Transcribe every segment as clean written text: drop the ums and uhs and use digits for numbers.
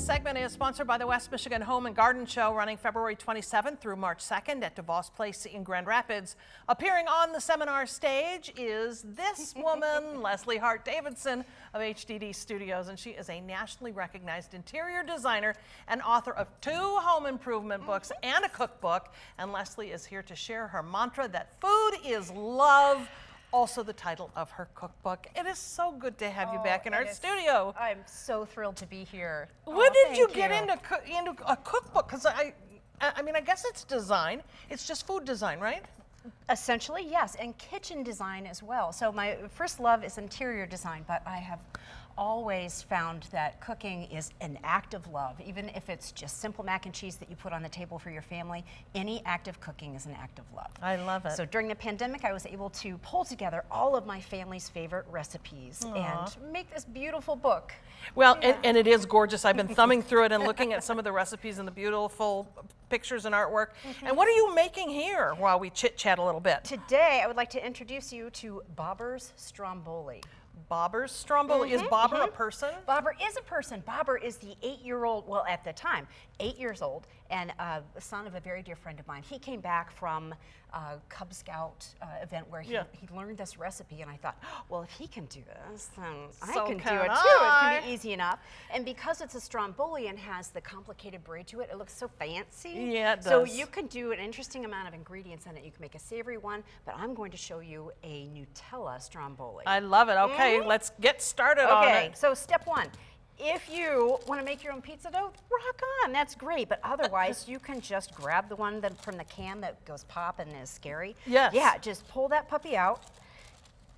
segment is sponsored by the West Michigan Home and Garden Show, running February 27th through March 2nd at DeVos Place in Grand Rapids. Appearing on the seminar stage is this woman, Leslie Hart-Davidson of HDD Studios, and she is a nationally recognized interior designer and author of 2 home improvement books and a cookbook. And Leslie is here to share her mantra that food is love. Also the title of her cookbook. It is so good to have you back in our studio. I'm so thrilled to be here. When did you get into a cookbook? Because I mean, I guess it's design. It's just food design, right? Essentially, yes, and kitchen design as well. So my first love is interior design, but I have always found that cooking is an act of love. Even if it's just simple mac and cheese that you put on the table for your family, any act of cooking is an act of love. I love it. So during the pandemic, I was able to pull together all of my family's favorite recipes and make this beautiful book. Well, and it is gorgeous. I've been thumbing through it and looking at some of the recipes and the beautiful pictures and artwork. And what are you making here while we chit-chat a little bit? Today, I would like to introduce you to Bobber's Stromboli. Bobber's Stromboli? Is Bobber a person? Bobber is a person. Bobber is the 8-year-old, well, at the time, 8 years old, and the son of a very dear friend of mine. He came back from a Cub Scout event where he learned this recipe, and I thought, well, if he can do this, then I can do it too. It can be easy enough. And because it's a Stromboli and has the complicated braid to it, it looks so fancy. Yeah, it does. So you can do an interesting amount of ingredients in it. You can make a savory one, but I'm going to show you a Nutella Stromboli. I love it. Okay, let's get started on it. Okay, so step 1. If you want to make your own pizza dough, rock on, that's great. But otherwise, you can just grab the one from the can that goes pop and is scary. Yes. Yeah, just pull that puppy out,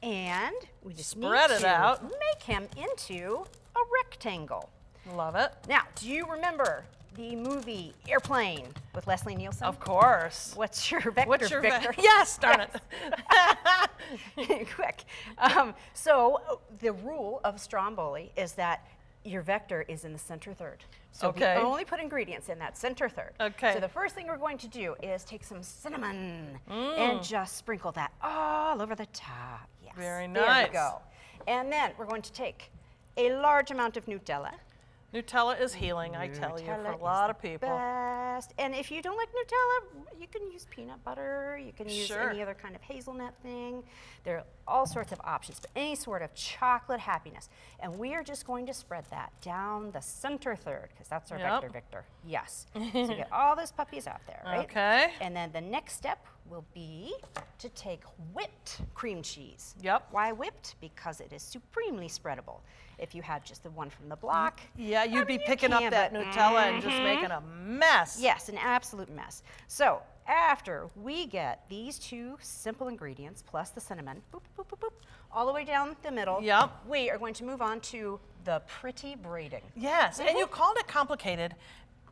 and we just spread it out. Make him into a rectangle. Love it. Now, do you remember the movie Airplane with Leslie Nielsen? Of course. What's your vector, What's your Victor? Yes, darn it. Quick. So the rule of Stromboli is that your vector is in the center third. So we only put ingredients in that center third. Okay. So the first thing we're going to do is take some cinnamon and just sprinkle that all over the top. Yes. Very nice. There we go. And then we're going to take a large amount of Nutella. Nutella is healing, I tell you, for a lot of people. Best. And if you don't like Nutella, you can use peanut butter. You can use any other kind of hazelnut thing. There are all sorts of options, but any sort of chocolate happiness. And we are just going to spread that down the center third, because that's our vector, Victor. Yes. So get all those puppies out there, right? Okay. And then the next step will be to take whipped cream cheese. Yep. Why whipped? Because it is supremely spreadable. If you had just the one from the block. Yeah, you'd be picking up that Nutella and just making a mess. Yes, an absolute mess. So after we get these 2 simple ingredients plus the cinnamon, boop, boop, boop, boop, all the way down the middle, we are going to move on to the pretty braiding. Yes, and you called it complicated.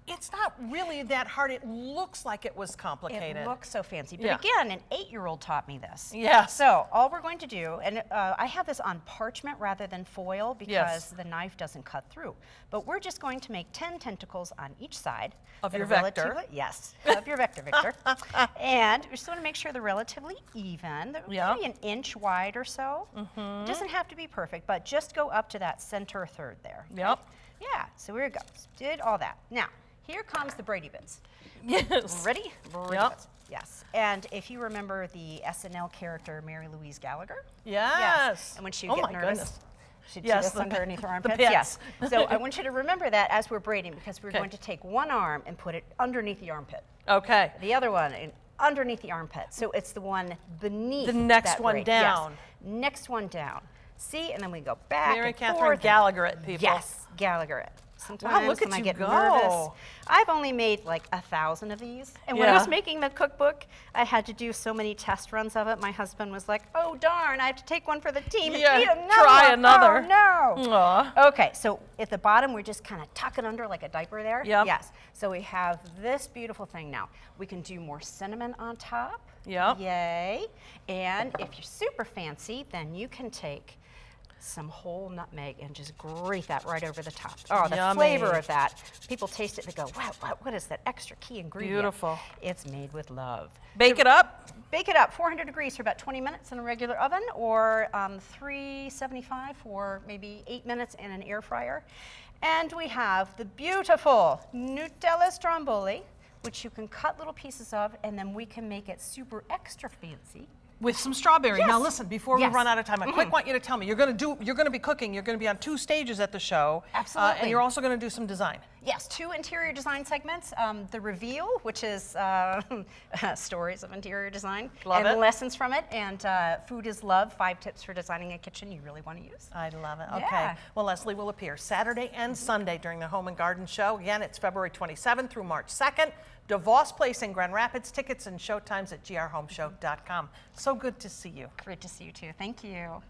It's not really that hard. It looks like it was complicated. It looks so fancy. But again, an 8-year-old taught me this. Yeah. So all we're going to do, and I have this on parchment rather than foil because the knife doesn't cut through. But we're just going to make 10 tentacles on each side. Of your vector. Yes, of your vector, Victor. And we just want to make sure they're relatively even. They're maybe an inch wide or so. It doesn't have to be perfect, but just go up to that center third there. Yep. Yeah, so here we go. Did all that. Now, here comes the Brady bits. Yes. Ready? Brady bits. Yes. And if you remember the SNL character Mary Louise Gallagher? Yes. And when she would get nervous, goodness. she'd do this underneath her armpits. Yes. So I want you to remember that as we're braiding, because we're going to take one arm and put it underneath the armpit. Okay. The other one underneath the armpit. So it's the one beneath the next that one braid. down. Yes. Next one down. See, and then we go back Mary and Catherine forth. Gallagher it, people. Yes, Gallagher it. Sometimes look at when I you get go. nervous, I've only made like 1,000 of these. And when I was making the cookbook, I had to do so many test runs of it. My husband was like, "Oh darn, I have to take one for the team and eat another. Try another. Oh no." Aw. Okay, so at the bottom, we're just kind of tucking under like a diaper there. Yep. Yes. So we have this beautiful thing now. We can do more cinnamon on top. Yep. Yay. And if you're super fancy, then you can take some whole nutmeg and just grate that right over the top. Oh, the Yummy. flavor of that. People taste it and go, wow, what is that extra key ingredient? Beautiful. It's made with love. Bake it up. Bake it up, 400 degrees for about 20 minutes in a regular oven, or 375 for maybe 8 minutes in an air fryer. And we have the beautiful Nutella stromboli, which you can cut little pieces of, and then we can make it super extra fancy. With some strawberry. Yes. Now listen, before we Yes. run out of time, I quick want you to tell me, you're going to be cooking, you're going to be on 2 stages at the show. Absolutely. And you're also going to do some design. Yes, 2 interior design segments. The reveal, which is stories of interior design Love and it. lessons from it, and food is love, 5 tips for designing a kitchen you really want to use. I love it. Okay. Yeah. Well, Leslie will appear Saturday and Sunday during the Home and Garden Show. Again, it's February 27th through March 2nd. DeVos Place in Grand Rapids. Tickets and showtimes at grhomeshow.com. So good to see you. Great to see you too. Thank you.